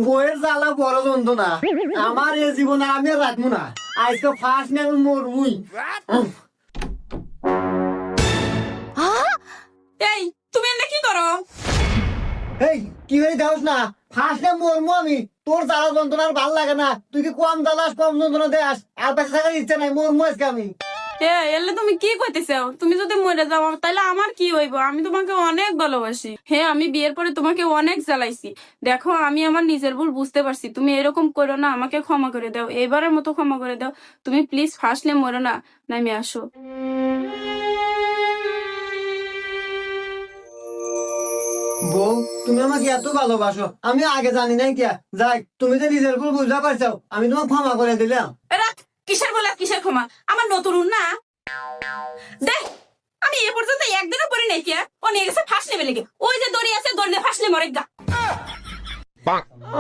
বইয়ের জ্বালা বড় যন্ত্রণা আমার এই জীবন আর আমি আর রাখবো না আজকে ফার্স্ট নিয়ে আমি মরমুই এই তুমি এনে কি করো? এই কি হয়ে যাস না ফার্স্ট নিয়ে মরমু আমি তোর জ্বালা যন্ত্রণা আর ভাল লাগে না তুই কি কম জ্বালাস কম যন্ত্রণা দেয়াস আর বেঁচে থাকার ইচ্ছা নাই মরমু আজকে আমি এলে তুমি কি কইতেছো? তুমি যদি মরে যাও তাহলে আমার কি হইব? আমি তোমাকে অনেক ভালোবাসি। হ্যাঁ, আমি বিয়ের পরে তোমাকে অনেক জ্বালাইছি। দেখো, আমি আমার নিজের ভুল বুঝতে পারছি। তুমি এরকম করো না, আমাকে ক্ষমা করে দাও, এবারের মতো ক্ষমা করে দাও। তুমি প্লিজ ফার্স্টলে মরো না, নামে আসো। বউ তুমি আমাকে এত ভালোবাসো আমি আগে জানি নাই কিয়া যাই তুমি যে নিজের ভুল বুঝতে পারছো আমি তোমাকে ক্ষমা করে দিলাম রাখ, কিসের বলে আর কিসের ক্ষমা? আমার নতুন না দেখ, আমি এ পর্যন্ত একদিনও পড়ি নাই কে ও নিয়ে গেছে ফার্স্ট লেভেলে। ওই যে দড়ি আছে, দড়ি দিয়ে ফার্স্টলে মরে গা।